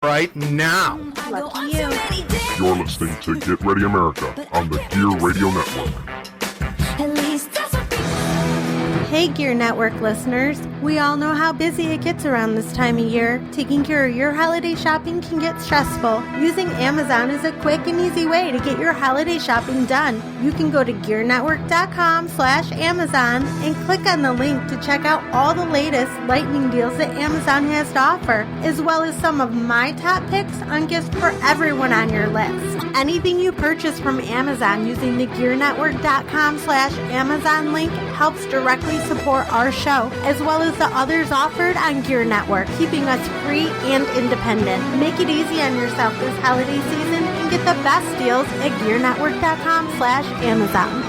right now. Lucky you. You're listening to Get Ready America on the Gear Radio Network. Hey Gear Network listeners, we all know how busy it gets around this time of year. Taking care of your holiday shopping can get stressful. Using Amazon is a quick and easy way to get your holiday shopping done. You can go to gearnetwork.com/Amazon and click on the link to check out all the latest lightning deals that Amazon has to offer, as well as some of my top picks on gifts for everyone on your list. Anything you purchase from Amazon using the gearnetwork.com/Amazon link helps directly support our show, as well as the others offered on Gear Network, keeping us free and independent. Make it easy on yourself this holiday season and get the best deals at gearnetwork.com/Amazon.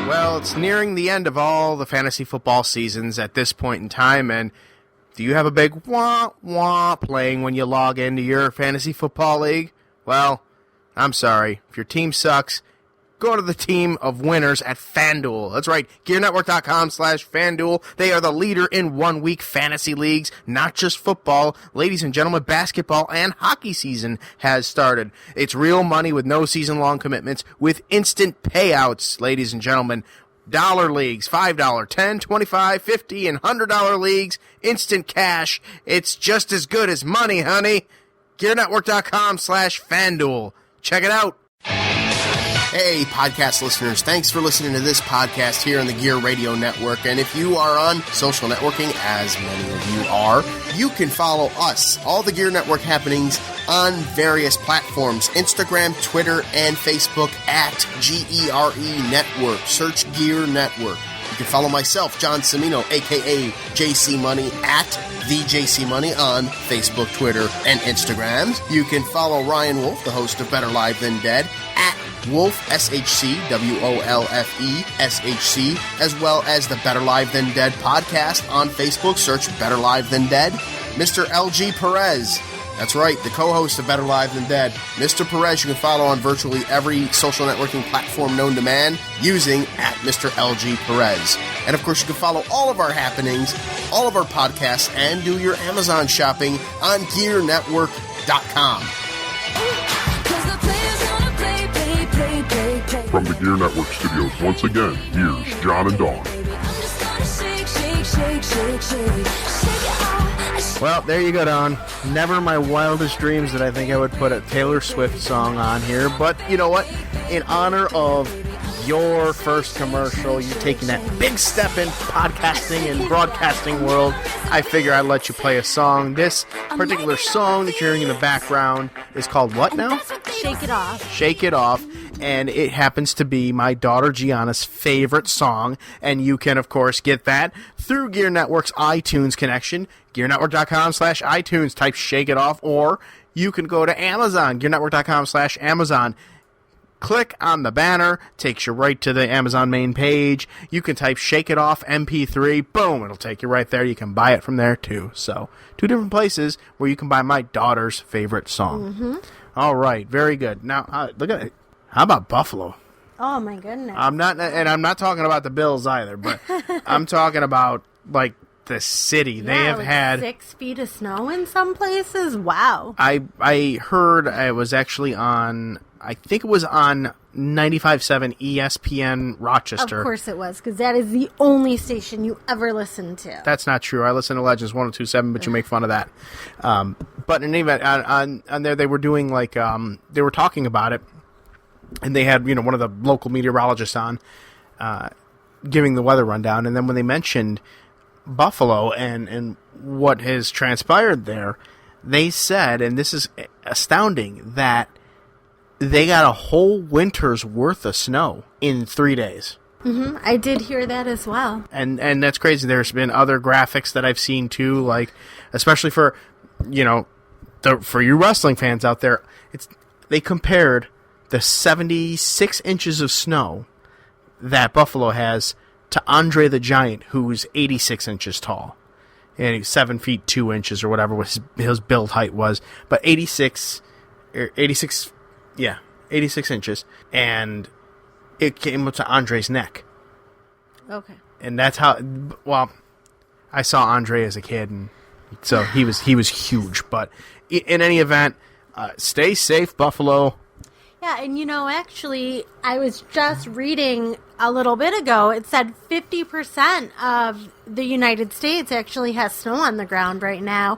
Well, it's nearing the end of all the fantasy football seasons at this point in time, and do you have a big wah-wah playing when you log into your fantasy football league? Well, I'm sorry. If your team sucks, go to the team of winners at FanDuel. That's right, GearNetwork.com/FanDuel. They are the leader in one-week fantasy leagues, not just football. Ladies and gentlemen, basketball and hockey season has started. It's real money with no season-long commitments, with instant payouts, ladies and gentlemen. Dollar leagues, $5, $10, $25, $50, and $100 leagues, instant cash. It's just as good as money, honey. GearNetwork.com/FanDuel. Check it out. Hey, podcast listeners, thanks for listening to this podcast here on the Gear Radio Network. And if you are on social networking, as many of you are, you can follow us, all the Gear Network happenings, on various platforms, Instagram, Twitter, and Facebook at GERE Network. Search Gear Network. You can follow myself, John Cimino, a.k.a. JC Money, at the JC Money on Facebook, Twitter, and Instagram. You can follow Ryan Wolfe, the host of Better Live Than Dead, at Wolfe, SHC, WOLFE, SHC, as well as the Better Live Than Dead podcast on Facebook. Search Better Live Than Dead. Mr. LG Perez, that's right, the co-host of Better Live Than Dead. Mr. Perez, you can follow on virtually every social networking platform known to man using at Mr. LG Perez. And of course, you can follow all of our happenings, all of our podcasts, and do your Amazon shopping on GearNetwork.com. From the Gear Network studios, once again, here's John and Dawn. Well, there you go, Don. Never in my wildest dreams did I think I would put a Taylor Swift song on here, but you know what? In honor of your first commercial, you taking that big step in podcasting and broadcasting world, I figure I'd let you play a song. This particular song that you're hearing in the background is called what now? Shake It Off. Shake It Off. And it happens to be my daughter Gianna's favorite song, and you can, of course, get that through Gear Network's iTunes connection, gearnetwork.com/iTunes, type Shake It Off, or you can go to Amazon, gearnetwork.com/Amazon. Click on the banner, takes you right to the Amazon main page. You can type Shake It Off MP3, boom, it'll take you right there. You can buy it from there, too. So, two different places where you can buy my daughter's favorite song. Mm-hmm. All right, very good. Now, look at it. How about Buffalo? Oh my goodness. I'm not talking about the Bills either, but I'm talking about like the city. Yeah, they have like had 6 feet of snow in some places. Wow. I heard it was actually on. I think it was on 95.7 ESPN Rochester. Of course it was, because that is the only station you ever listen to. That's not true. I listen to Legends 102.7, but you make fun of that. But in any event, on there they were doing like they were talking about it. And they had, one of the local meteorologists on giving the weather rundown. And then when they mentioned Buffalo and what has transpired there, they said, and this is astounding, that they got a whole winter's worth of snow in 3 days. Mm-hmm. I did hear that as well. And that's crazy. There's been other graphics that I've seen too, like especially for, for you wrestling fans out there, they compared the 76 inches of snow that Buffalo has to Andre the Giant, who's 86 inches tall. And he's 7 feet 2 inches or whatever his build height was. But 86 inches. And it came up to Andre's neck. Okay. And that's how, I saw Andre as a kid, and So he was huge. But in any event, stay safe, Buffalo. Yeah, and actually, I was just reading a little bit ago. It said 50% of the United States actually has snow on the ground right now.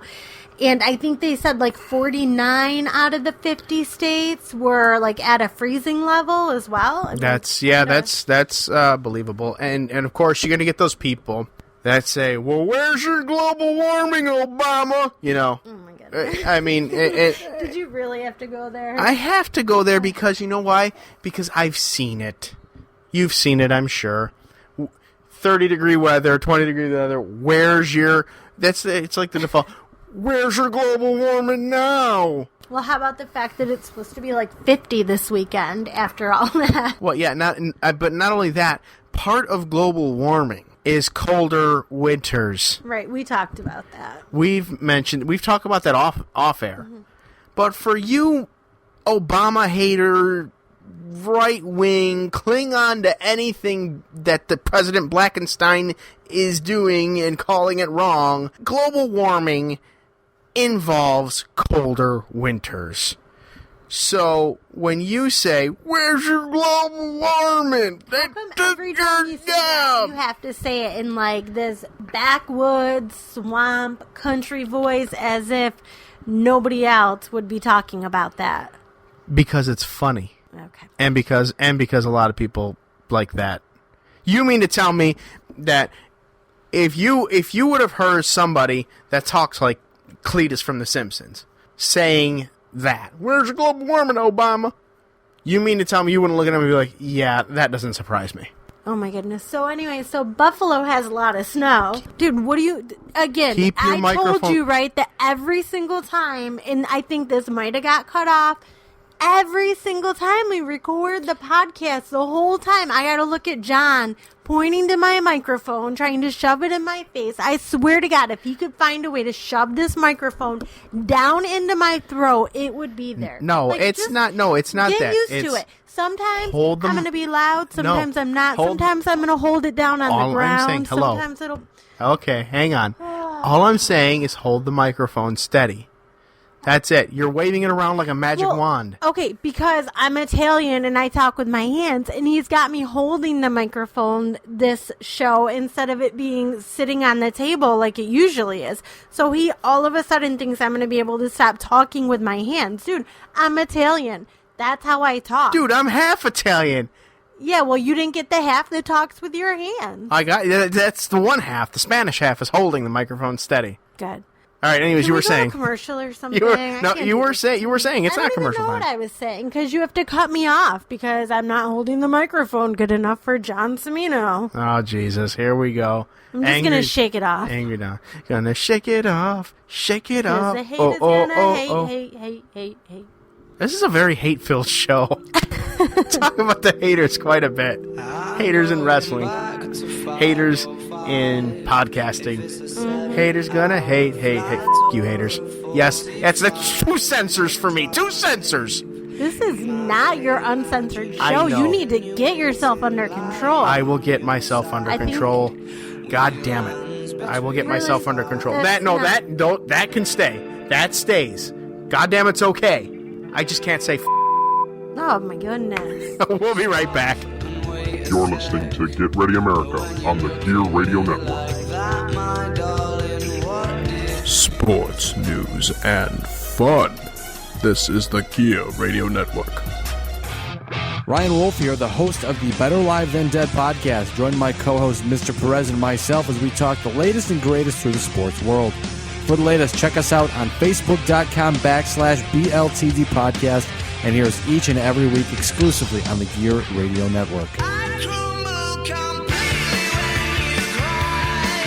And I think they said 49 out of the 50 states were at a freezing level as well. That's believable. And of course, you're going to get those people that say, well, where's your global warming, Obama? Oh my goodness. I mean, did you really have to go there? I have to go there because you know why? Because I've seen it. You've seen it, I'm sure. 30-degree weather, 20-degree weather. Where's your? It's like the default. Where's your global warming now? Well, how about the fact that it's supposed to be 50 this weekend after all that? Well, yeah, but not only that. Part of global warming is colder winters. Right, we talked about that. We've talked about that off air. Mm-hmm. But for you, Obama hater, right wing, cling on to anything that the President Blackenstein is doing and calling it wrong. Global warming involves colder winters. So when you say, "Where's your global warming?" How come every time you say that, you have to say it in this backwoods, swamp, country voice, as if nobody else would be talking about that? Because it's funny. Okay. And because a lot of people like that. You mean to tell me that if you would have heard somebody that talks like Cletus from The Simpsons saying that, "Where's your global warming, Obama?" You mean to tell me you wouldn't look at him and be like, "Yeah, that doesn't surprise me." Oh my goodness. So anyway, Buffalo has a lot of snow. Dude, what do you... Again, Keep your microphone... told you, right, that every single time, and I think this might have got cut off, every single time we record the podcast, the whole time, I got to look at John pointing to my microphone, trying to shove it in my face. I swear to God, if he could find a way to shove this microphone down into my throat, it would be there. No, it's not. No, it's not that. Get used to it. Sometimes I'm going to be loud. Sometimes I'm not. Sometimes I'm going to hold it down on the ground. I'm saying, hello. Sometimes it'll... Okay, hang on. All I'm saying is hold the microphone steady. That's it. You're waving it around like a magic wand. Okay, because I'm Italian and I talk with my hands, and he's got me holding the microphone this show instead of it being sitting on the table like it usually is. So he all of a sudden thinks I'm going to be able to stop talking with my hands. Dude, I'm Italian. That's how I talk. Dude, I'm half Italian. Yeah, well, you didn't get the half that talks with your hands. That's the one half. The Spanish half is holding the microphone steady. Good. All right. Anyways, you were saying a commercial or something. You were saying it's not commercial time. I don't time. know what I was saying because you have to cut me off because I'm not holding the microphone good enough for John Cimino. Oh Jesus! Here we go. I'm just gonna shake it off. Angry now. Gonna shake it off. Shake it off. The hate is gonna hate. This is a very hate-filled show. Talk about the haters quite a bit. Haters in wrestling. Haters in podcasting. Mm-hmm. Haters gonna hate. F*** you, haters. Yes, that's the 2 censors for me. 2 censors. This is not your uncensored show. I know. You need to get yourself under control. I will get myself under control. God damn it. I will get myself under control. That can stay. That stays. God damn, it's okay. I just can't say Oh my goodness. We'll be right back. You're listening to Get Ready America on the Gear Radio Network. Sports, news, and fun. This is the Gear Radio Network. Ryan Wolfe here, the host of the Better Live Than Dead podcast. Join my co-host, Mr. Perez, and myself as we talk the latest and greatest through the sports world. For the latest, check us out on Facebook.com/BLTD podcast, and hear us each and every week exclusively on the Gear Radio Network.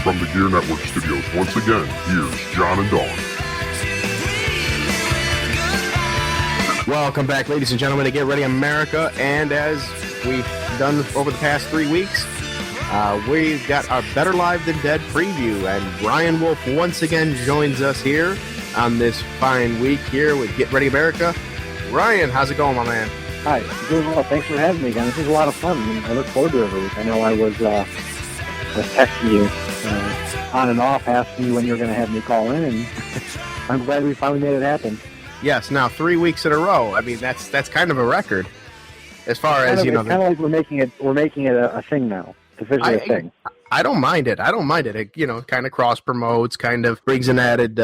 From the Gear Network studios, once again, here's John and Dawn. Welcome back, ladies and gentlemen, to Get Ready America. And as we've done over the past 3 weeks, we've got our Better Live Than Dead preview. And Ryan Wolfe once again joins us here on this fine week here with Get Ready America. Ryan, how's it going, my man? Hi, doing well. Thanks for having me again. This is a lot of fun. I look forward to it every week. I know I was texting you on and off asking you when you're going to have me call in, and I'm glad we finally made it happen. Yes, now 3 weeks in a row. I mean, that's kind of a record. As far as, It's kind of like we're making it a thing now. It's officially a thing. I don't mind it. It, kind of cross promotes, kind of brings an added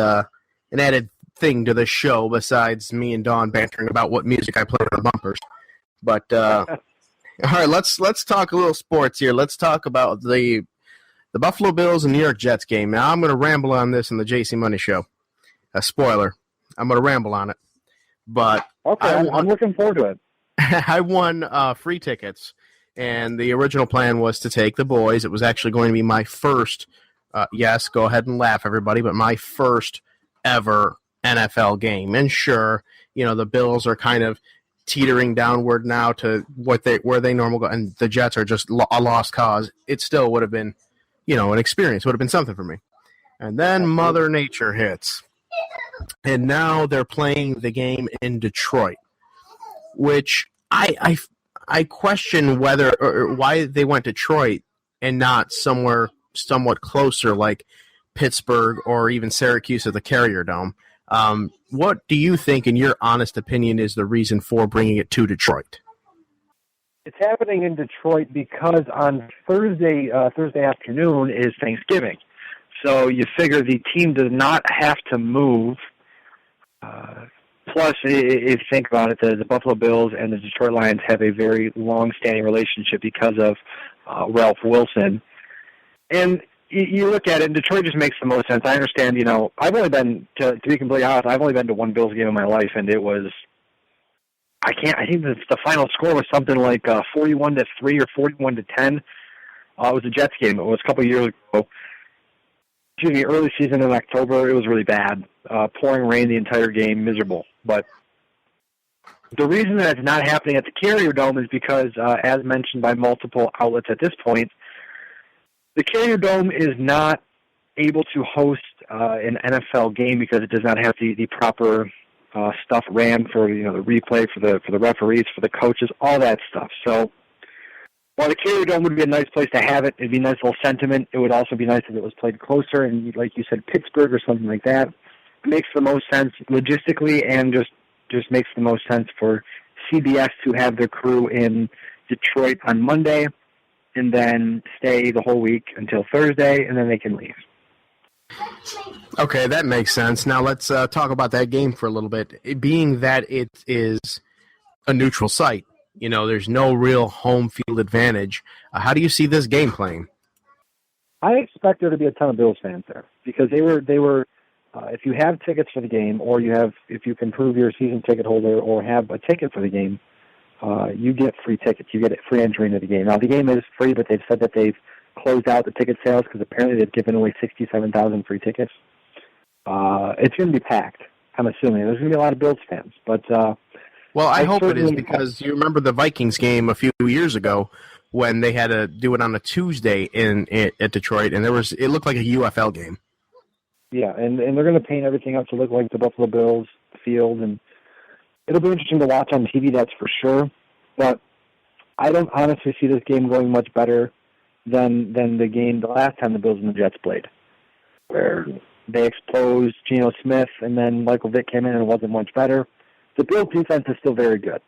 thing to the show besides me and Dawn bantering about what music I play on the bumpers. But all right, let's talk a little sports here. Let's talk about the Buffalo Bills and New York Jets game. Now I'm going to ramble on this in the JC Money Show. A spoiler. I'm going to ramble on it. But okay, I'm looking forward to it. I won free tickets, and the original plan was to take the boys. It was actually going to be my first, yes, go ahead and laugh, everybody, but my first ever NFL game. And sure, the Bills are kind of teetering downward now to where they normally go, and the Jets are just a lost cause. It still would have been, an experience. Would have been something for me. And then Mother Nature hits. And now they're playing the game in Detroit, which I question whether or why they went to Detroit and not somewhere somewhat closer like Pittsburgh or even Syracuse at the Carrier Dome. What do you think, in your honest opinion, is the reason for bringing it to Detroit? It's happening in Detroit because on Thursday afternoon is Thanksgiving. So you figure the team does not have to move. Plus, if you think about it, the Buffalo Bills and the Detroit Lions have a very long-standing relationship because of Ralph Wilson. And you look at it, and Detroit just makes the most sense. I understand, I've only been, to be completely honest, I've only been to one Bills game in my life, and it was, I think the final score was something like 41-3 or 41-10. It was a Jets game. It was a couple of years ago. Early season in October, it was really bad. Pouring rain the entire game, miserable. But the reason that it's not happening at the Carrier Dome is because, as mentioned by multiple outlets at this point, the Carrier Dome is not able to host an NFL game because it does not have the proper stuff ran for the replay, for the referees, for the coaches, all that stuff. So while the Carrier Dome would be a nice place to have it, it'd be a nice little sentiment. It would also be nice if it was played closer, and like you said, Pittsburgh or something like that. It makes the most sense logistically, and just makes the most sense for CBS to have their crew in Detroit on Monday, and then stay the whole week until Thursday, and then they can leave. Okay, that makes sense. Now let's talk about that game for a little bit. Being that it is a neutral site, there's no real home field advantage. How do you see this game playing? I expect there to be a ton of Bills fans there because they were. If you have tickets for the game, or if you can prove you're a season ticket holder or have a ticket for the game, you get free tickets. You get free entry into the game. Now the game is free, but they've said that they've closed out the ticket sales because apparently they've given away 67,000 free tickets. It's going to be packed. I'm assuming there's going to be a lot of Bills fans, but. Well, I hope it is, because you remember the Vikings game a few years ago when they had to do it on a Tuesday at Detroit, and it looked like a UFL game. Yeah, and they're going to paint everything up to look like the Buffalo Bills field, and it'll be interesting to watch on TV, that's for sure. But I don't honestly see this game going much better than the game the last time the Bills and the Jets played, where they exposed Geno Smith, and then Michael Vick came in and it wasn't much better. The Bills' defense is still very good.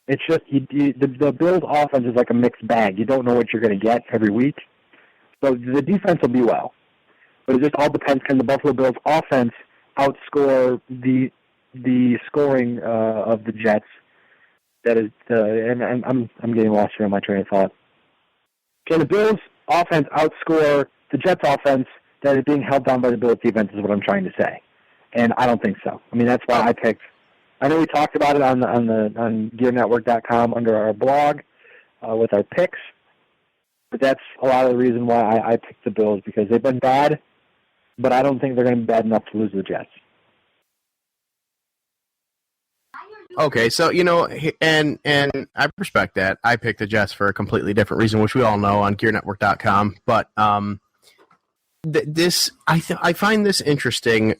It's just the Bills' offense is like a mixed bag. You don't know what you're going to get every week. So the defense will be well. But it just all depends, can the Buffalo Bills' offense outscore the scoring of the Jets? That is, and I'm getting lost here on my train of thought. Can the Bills' offense outscore the Jets' offense that is being held down by the Bills' defense is what I'm trying to say. And I don't think so. I mean, that's why I picked. I know we talked about it on GearNetwork.com under our blog with our picks, but that's a lot of the reason why I picked the Bills, because they've been bad, but I don't think they're going to be bad enough to lose to the Jets. Okay, so, and I respect that. I picked the Jets for a completely different reason, which we all know on GearNetwork.com, but I find this interesting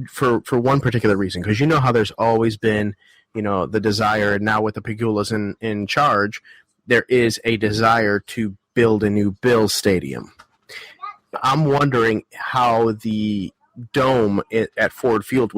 for one particular reason, because how there's always been, the desire, and now with the Pegulas in charge, there is a desire to build a new Bills stadium. I'm wondering how the dome at Ford Field